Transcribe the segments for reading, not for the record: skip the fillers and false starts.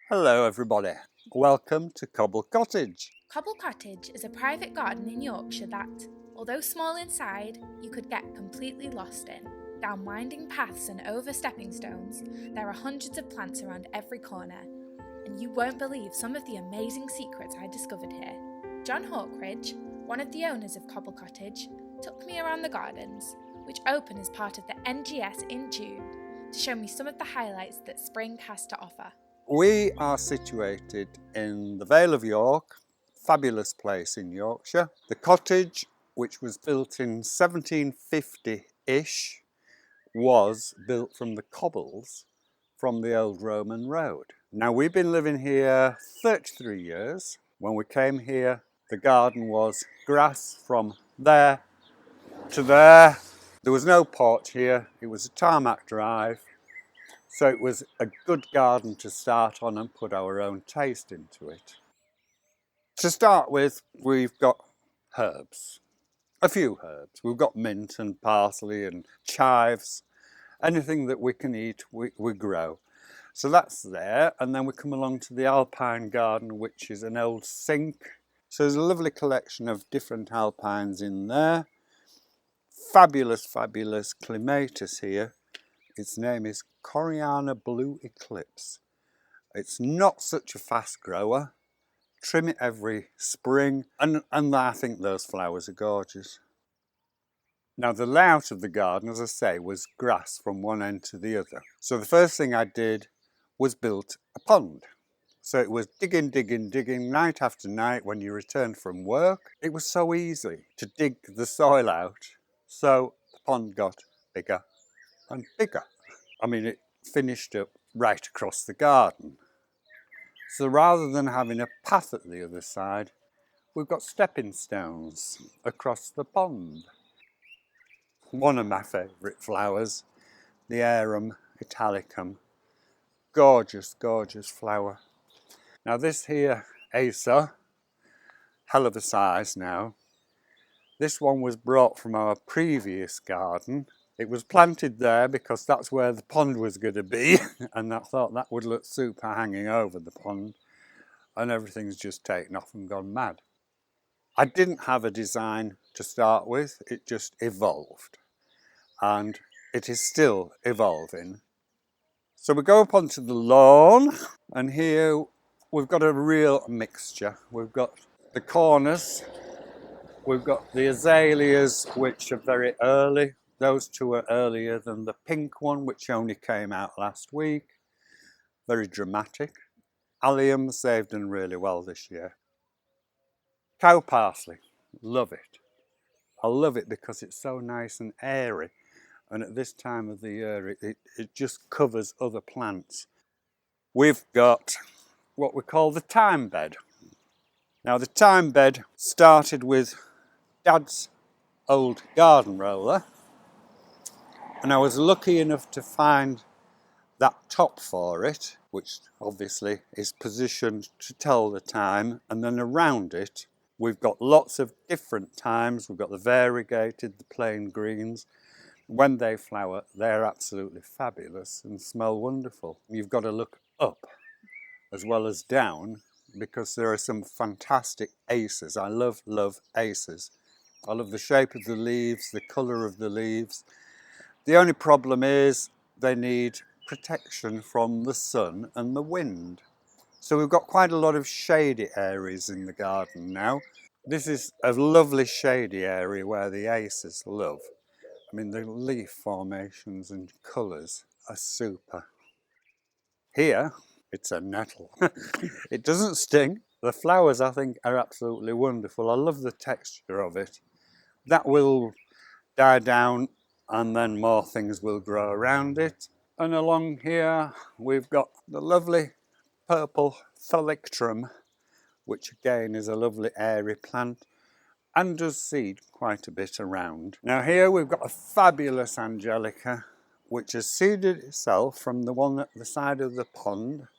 Hello everybody, welcome to Cobble Cottage. Cobble Cottage is a private garden in Yorkshire that, although small inside, you could get completely lost in. Down winding paths and over stepping stones, there are hundreds of plants around every corner, and you won't believe some of the amazing secrets I discovered here. John Hawkridge, one of the owners of Cobble Cottage, took me around the gardens, which open as part of the NGS in June, to show me some of the highlights that spring has to offer. We are situated in the Vale of York, fabulous place in Yorkshire. The cottage, which was built in 1750-ish, was built from the cobbles from the old Roman road. Now we've been living here 33 years. When we came here, the garden was grass from there to there. There was no porch here, it was a tarmac drive. So it was a good garden to start on and put our own taste into it. To start with, we've got herbs, a few herbs. We've got mint and parsley and chives. Anything that we can eat, we grow. So that's there. And then we come along to the alpine garden, which is an old sink. So there's a lovely collection of different alpines in there. Fabulous, fabulous clematis here. Its name is Coriana Blue Eclipse. It's not such a fast grower. Trim it every spring, and I think those flowers are gorgeous. Now the layout of the garden, as I say, was grass from one end to the other. So the first thing I did was built a pond. So it was digging night after night when you returned from work. It was so easy to dig the soil out. So the pond got bigger and bigger. I mean, it finished up right across the garden. So rather than having a path at the other side, we've got stepping stones across the pond. One of my favourite flowers, the Arum italicum. Gorgeous, gorgeous flower. Now this here Acer, hell of a size now. This one was brought from our previous garden. It was planted there because that's where the pond was going to be, and I thought that would look super hanging over the pond, and everything's just taken off and gone mad. I didn't have a design to start with, it just evolved, and it is still evolving. So we go up onto the lawn, and here we've got a real mixture. We've got the corners, we've got the azaleas, which are very early. Those two are earlier than the pink one, which only came out last week. Very dramatic. Alliums, they've done really well this year. Cow parsley, love it. I love it because it's so nice and airy. And at this time of the year, it just covers other plants. We've got what we call the thyme bed. Now the thyme bed started with Dad's old garden roller. And I was lucky enough to find that top for it, which obviously is positioned to tell the time, and then around it we've got lots of different thymes. We've got the variegated, the plain greens. When they flower, they're absolutely fabulous and smell wonderful. You've got to look up as well as down because there are some fantastic aces. I love aces. I love the shape of the leaves, the colour of the leaves. The only problem is they need protection from the sun and the wind. So we've got quite a lot of shady areas in the garden now. This is a lovely shady area where the aces love. I mean, the leaf formations and colours are super. Here, it's a nettle. It doesn't sting. The flowers, I think, are absolutely wonderful. I love the texture of it. That will die down and then more things will grow around it. And along here we've got the lovely purple thalictrum, which again is a lovely airy plant and does seed quite a bit around. Now here we've got a fabulous angelica which has seeded itself from the one at the side of the pond.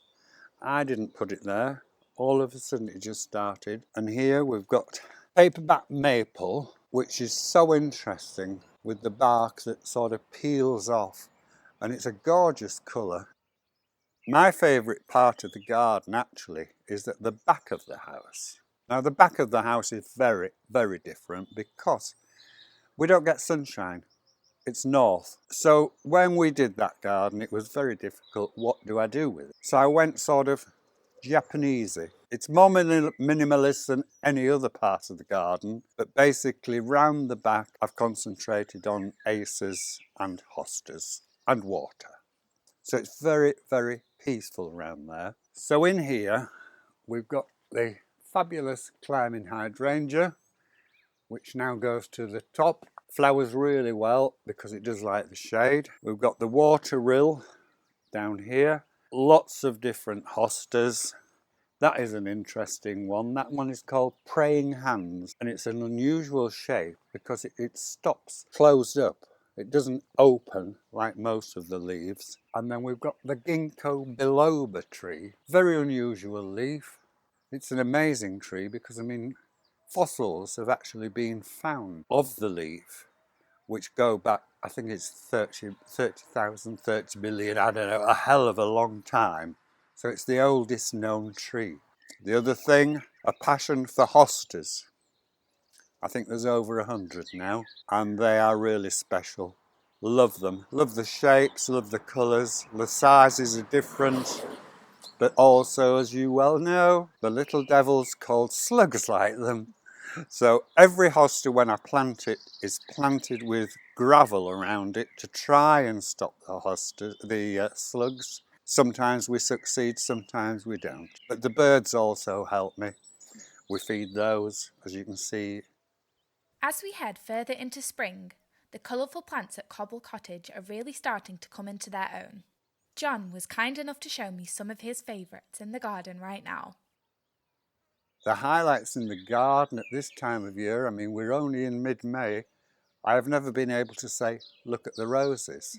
I didn't put it there, all of a sudden it just started. And here we've got paperback maple, which is so interesting with the bark that sort of peels off, and it's a gorgeous colour. My favourite part of the garden actually is at the back of the house. Now the back of the house is very, very different because we don't get sunshine. It's north. So when we did that garden, it was very difficult. What do I do with it? So I went sort of Japanesey. It's more minimalist than any other part of the garden, but basically round the back I've concentrated on aces and hostas and water. So it's very, very peaceful around there. So in here we've got the fabulous climbing hydrangea, which now goes to the top. Flowers really well because it does like the shade. We've got the water rill down here. Lots of different hostas. That is an interesting one. That one is called Praying Hands, and it's an unusual shape because it stops closed up. It doesn't open like most of the leaves. And then we've got the ginkgo biloba tree. Very unusual leaf. It's an amazing tree because, I mean, fossils have actually been found of the leaf, which go back, I think it's 30,000, 30 million, I don't know, a hell of a long time. So it's the oldest known tree. The other thing, a passion for hostas. I think there's over 100 now, and they are really special. Love them. Love the shapes, love the colours. The sizes are different, but also, as you well know, the little devils called slugs like them. So every hosta, when I plant it, is planted with gravel around it to try and stop the slugs. Sometimes we succeed, sometimes we don't. But the birds also help me. We feed those, as you can see. As we head further into spring, the colourful plants at Cobble Cottage are really starting to come into their own. John was kind enough to show me some of his favourites in the garden right now. The highlights in the garden at this time of year, I mean, we're only in mid-May. I have never been able to say, look at the roses.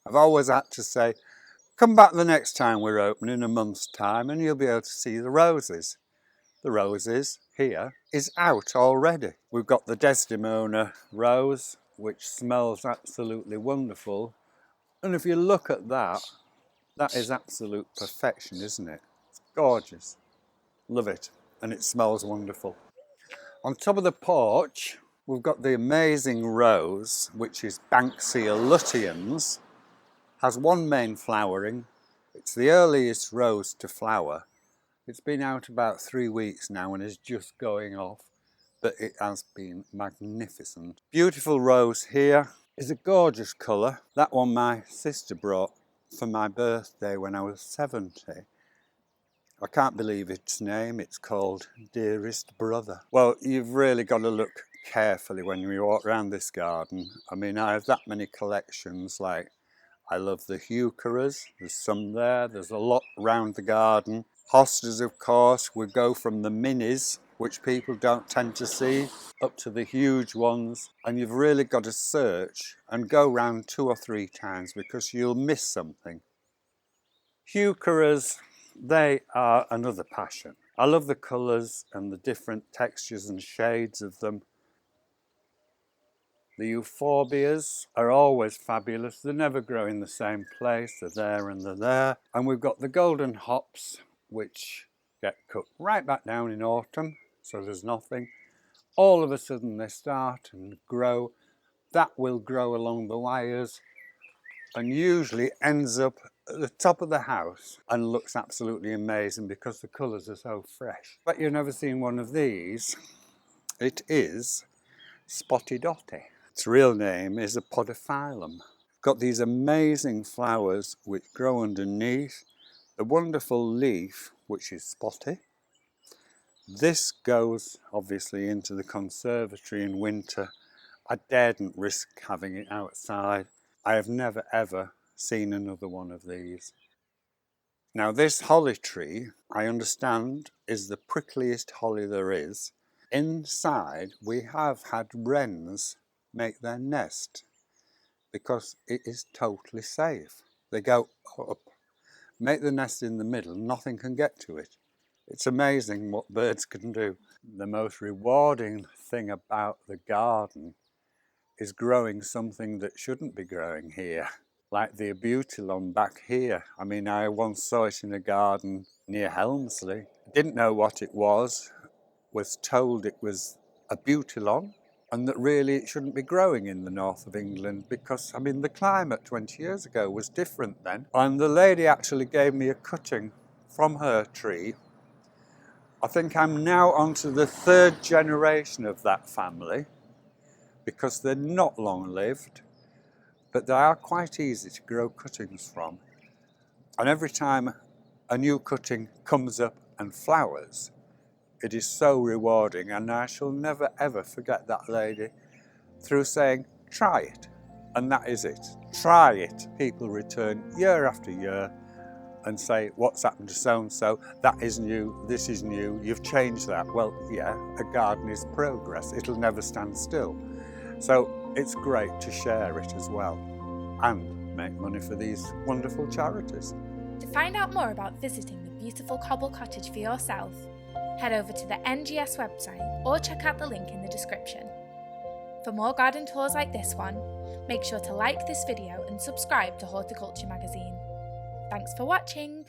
I've always had to say, come back the next time we're open in a month's time and you'll be able to see the roses. The roses here is out already. We've got the Desdemona rose, which smells absolutely wonderful. And if you look at that, that is absolute perfection, isn't it? It's gorgeous. Love it. And it smells wonderful. On top of the porch, we've got the amazing rose, which is Banksia luteans. Has one main flowering. It's the earliest rose to flower. It's been out about 3 weeks now and is just going off, but it has been magnificent. Beautiful rose here. Is a gorgeous colour. That one my sister brought for my birthday when I was 70. I can't believe its name. It's called Dearest Brother. Well, you've really got to look carefully when you walk around this garden. I mean, I have that many collections. Like, I love the heucheras. There's some there. There's a lot around the garden. Hostas, of course. We go from the minis, which people don't tend to see, up to the huge ones. And you've really got to search and go round 2 or 3 times because you'll miss something. Heucheras, they are another passion. I love the colours and the different textures and shades of them. The euphorbias are always fabulous. They never grow in the same place. They're there and they're there. And we've got the golden hops, which get cut right back down in autumn, so there's nothing. All of a sudden they start and grow. That will grow along the wires and usually ends up at the top of the house and looks absolutely amazing because the colours are so fresh. But you've never seen one of these. It is Spotty Dotty. Its real name is a podophyllum. Got these amazing flowers which grow underneath. The wonderful leaf, which is spotty. This goes obviously into the conservatory in winter. I daren't risk having it outside. I have never ever seen another one of these. Now this holly tree, I understand, is the prickliest holly there is. Inside we have had wrens make their nest because it is totally safe. They go up, make the nest in the middle, nothing can get to it. It's amazing what birds can do. The most rewarding thing about the garden is growing something that shouldn't be growing here. like the abutilon back here. I mean, I once saw it in a garden near Helmsley. Didn't know what it was told it was abutilon, and that really it shouldn't be growing in the north of England because, I mean, the climate 20 years ago was different then. And the lady actually gave me a cutting from her tree. I think I'm now onto the third generation of that family because they're not long lived, but they are quite easy to grow cuttings from. And every time a new cutting comes up and flowers, it is so rewarding, and I shall never ever forget that lady through saying, try it. And that is it. Try it. People return year after year and say, what's happened to so-and-so? That is new, this is new, you've changed that. Well, yeah, a garden is progress. It'll never stand still. So it's great to share it as well and make money for these wonderful charities. To find out more about visiting the beautiful Cobble Cottage for yourself, head over to the NGS website or check out the link in the description. For more garden tours like this one, make sure to like this video and subscribe to Horticulture magazine. Thanks for watching!